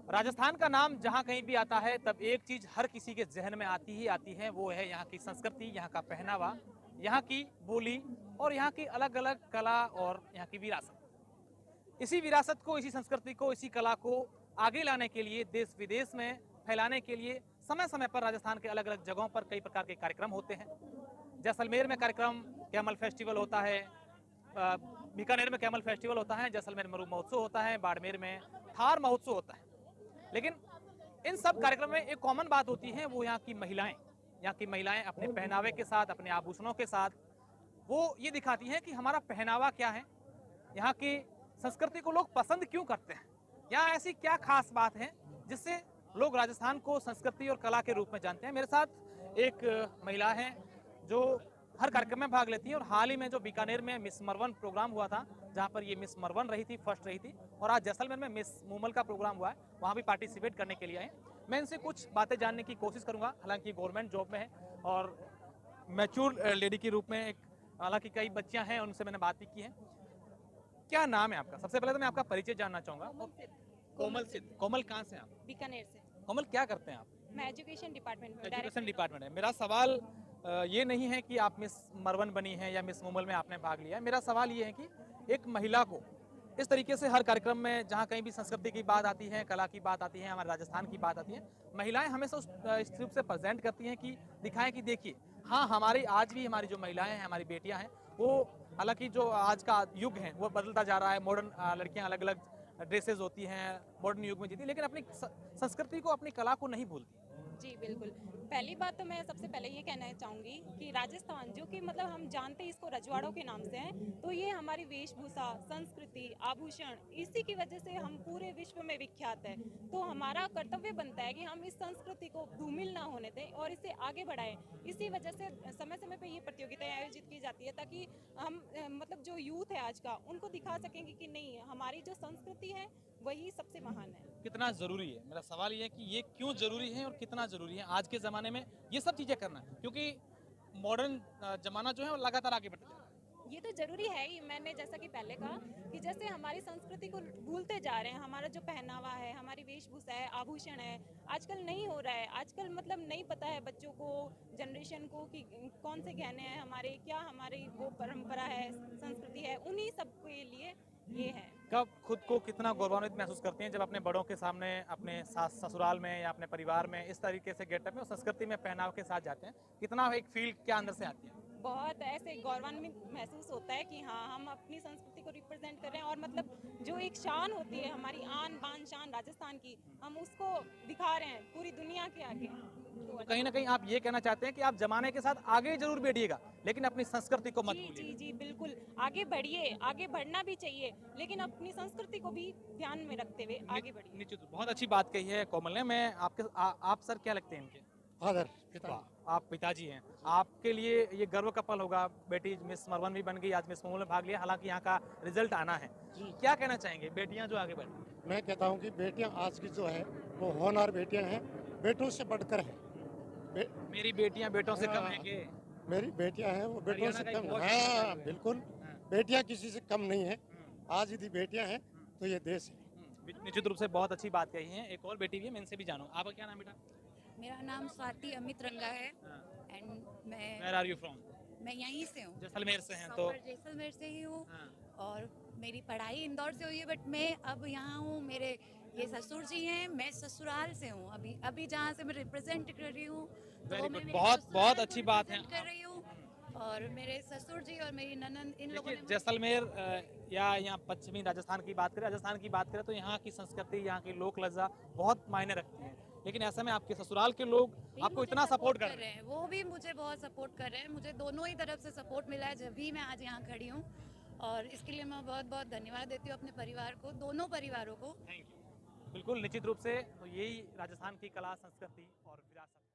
राजस्थान का नाम जहाँ कहीं भी आता है तब एक चीज हर किसी के जहन में आती ही आती है, वो है यहाँ की संस्कृति, यहाँ का पहनावा, यहाँ की बोली और यहाँ की अलग अलग कला और यहाँ की विरासत। इसी विरासत को, इसी संस्कृति को, इसी कला को आगे लाने के लिए, देश विदेश में फैलाने के लिए समय समय पर राजस्थान के अलग अलग जगहों पर कई प्रकार के कार्यक्रम होते हैं। जैसलमेर में कार्यक्रम कैमल फेस्टिवल होता है, बीकानेर में कैमल फेस्टिवल होता है, जैसलमेर में मरू महोत्सव होता है, बाड़मेर में थार महोत्सव होता है। लेकिन इन सब कार्यक्रम में एक कॉमन बात होती है, वो यहाँ की महिलाएं। यहाँ की महिलाएं अपने पहनावे के साथ, अपने आभूषणों के साथ वो ये दिखाती हैं कि हमारा पहनावा क्या है, यहाँ की संस्कृति को लोग पसंद क्यों करते हैं, यहाँ ऐसी क्या खास बात है जिससे लोग राजस्थान को संस्कृति और कला के रूप में जानते हैं। मेरे साथ एक महिला है जो हर कार्यक्रम में भाग लेती है और हाल ही में जो बीकानेर में मिस मरवन प्रोग्राम हुआ था, जहां पर ये मिस मरवन रही थी, फर्स्ट रही थी, और आज जैसलमेर में मिस मूमल का प्रोग्राम हुआ है, वहां भी पार्टिसिपेट करने के लिए आए। मैं इनसे कुछ बातें जानने की कोशिश करूंगा। हालांकि गवर्नमेंट जॉब में है और मैच्योर लेडी के रूप में एक, हालांकि कई बच्चियां हैं, उनसे मैंने बात भी की है। क्या नाम है आपका? सबसे पहले तो मैं आपका परिचय जानना चाहूंगा। कोमल सिद्ध। कोमल कहाँ से आप? बीकानेर से। कोमल क्या करते हैं आप? मैं एजुकेशन डिपार्टमेंट में एजुकेशन डिपार्टमेंट है। मेरा सवाल ये नहीं है कि आप मिस मरवन बनी है या मिस मुमल में आपने भाग लिया है। मेरा सवाल ये है कि एक महिला को इस तरीके से हर कार्यक्रम में जहाँ कहीं भी संस्कृति की बात आती है, कला की बात आती है, हमारे राजस्थान की बात आती है, महिलाएं हमेशा इस रूप से प्रेजेंट करती हैं कि दिखाएं कि देखिए, हाँ, हमारी आज भी हमारी जो महिलाएं हैं, हमारी बेटियां हैं, वो, हालांकि जो आज का युग है वो बदलता जा रहा है, मॉडर्न लड़कियां अलग अलग ड्रेसेस होती हैं, मॉडर्न युग में जीती, लेकिन अपनी संस्कृति को, अपनी कला को नहीं भूलती। जी बिल्कुल। पहली बात तो मैं सबसे पहले ये कहना चाहूँगी कि राजस्थान, जो कि मतलब हम जानते हैं इसको रजवाड़ों के नाम से है, तो ये हमारी वेशभूषा, संस्कृति, आभूषण, इसी की वजह से हम पूरे विश्व में विख्यात है। तो हमारा कर्तव्य बनता है कि हम इस संस्कृति को धूमिल ना होने दें और इसे आगे बढ़ाएं। इसी वजह से समय समय पे ये प्रतियोगिताएं आयोजित की जाती है, ताकि हम मतलब जो यूथ है आज का, उनको दिखा सकेंगे कि नहीं, हमारी जो संस्कृति है वही सबसे महान है। कितना जरूरी है, मेरा सवाल ये है कि ये क्यों जरूरी है और कितना जरूरी है आज के जमाने में ये सब चीजें करना, क्योंकि मॉडर्न जमाना जो है वो लगातार आगे बढ़ता जा रहा है। ये तो जरूरी है ही। मैंने जैसा कि पहले कहा कि जैसे हमारी संस्कृति को भूलते जा रहे हैं, हमारा जो पहनावा है, हमारी वेशभूषा है, आभूषण है, आजकल नहीं हो रहा है। आजकल मतलब नहीं पता है बच्चों को, जनरेशन को, कि कौन से गहने हैं हमारे, क्या हमारी वो परंपरा है, संस्कृति है, उन्हीं सब के लिए ये है। कब खुद को कितना गौरवान्वित महसूस करती हैं जब अपने बड़ों के सामने, अपने ससुराल में या अपने परिवार में इस तरीके से गेटअप में और संस्कृति में पहनाव के साथ जाते हैं? कितना एक फील क्या अंदर से आती है? बहुत ऐसे गौरवान्वित महसूस होता है कि हाँ, हम अपनी संस्कृति को रिप्रेजेंट कर रहे हैं, और मतलब जो एक शान होती है हमारी, आन बान शान राजस्थान की, हम उसको दिखा रहे हैं पूरी दुनिया के आगे। तो कहीं ना कहीं आप ये कहना चाहते हैं कि आप जमाने के साथ आगे जरूर बढ़िएगा, लेकिन अपनी संस्कृति को मत जी जी भूलिएगा। जी बिल्कुल, आगे बढ़िए, आगे बढ़ना भी चाहिए, लेकिन अपनी संस्कृति को भी ध्यान में रखते हुए आगे बढ़िए। निश्चित, बहुत अच्छी बात कही है कोमल ने। मैं आप सर क्या लगते हैं इनके? फादर, पिता। आप पिताजी हैं, आपके लिए ये गर्व का पल होगा, बेटी मिस मरवन भी बन गई, आज मिस मुमल में भाग लिया, हालांकि यहाँ का रिजल्ट आना है। क्या कहना चाहेंगे बेटियां जो आगे बढ़ रही हैं? मैं कहता हूँ कि बेटियां आज की जो है वो होनहार बेटियां हैं, बेटों से बढ़कर हैं। मेरी बेटियां बेटों से कम है के? मेरी बेटियां हैं वो बेटों से हरियाणा का कम। एक बहुत हाँ बिल्कुल, हाँ। बेटियां किसी से कम नहीं है। आज यदि बेटियां हैं तो ये देश है। निश्चित रूप से बहुत अच्छी बात कही है। एक और बेटी भी है, मैं इनसे भी जानूं। आपका क्या नाम बेटा? मेरा नाम स्वाति अमित रंगा है and where are you from? मैं यहीं से हूँ, जैसलमेर से हैं तो? प्रॉपर जैसलमेर से ही हूँ। हाँ। और मेरी पढ़ाई इंदौर से हुई है, बट मैं अब यहाँ हूँ। मेरे ये ससुर जी हैं, मैं ससुराल से हूँ। अभी अभी जहाँ से मैं रिप्रेजेंट कर रही हूँ, Very तो good, मैं मेरे बहुत ससुराल बहुत को अच्छी बात है। represent कर रही हूँ। और मेरे ससुर जी और मेरी ननद, इन लोगों ने देखिए, मुझे- जैसलमेर या यहाँ पश्चिमी राजस्थान की बात करें, राजस्थान की बात करें, तो यहाँ की संस्कृति, यहाँ की लोक लज्जा बहुत मायने रखती है। लेकिन ऐसे में आपके ससुराल के लोग भी आपको मुझे इतना सपोर्ट कर रहे हैं। वो भी मुझे बहुत सपोर्ट कर रहे हैं। मुझे दोनों ही तरफ से सपोर्ट मिला है, जब भी मैं आज यहाँ खड़ी हूँ। और इसके लिए मैं बहुत बहुत धन्यवाद देती हूँ अपने परिवार को, दोनों परिवारों को। Thank you. बिल्कुल, निश्चित रूप से तो यही राजस्थान की कला, संस्कृति और विरासत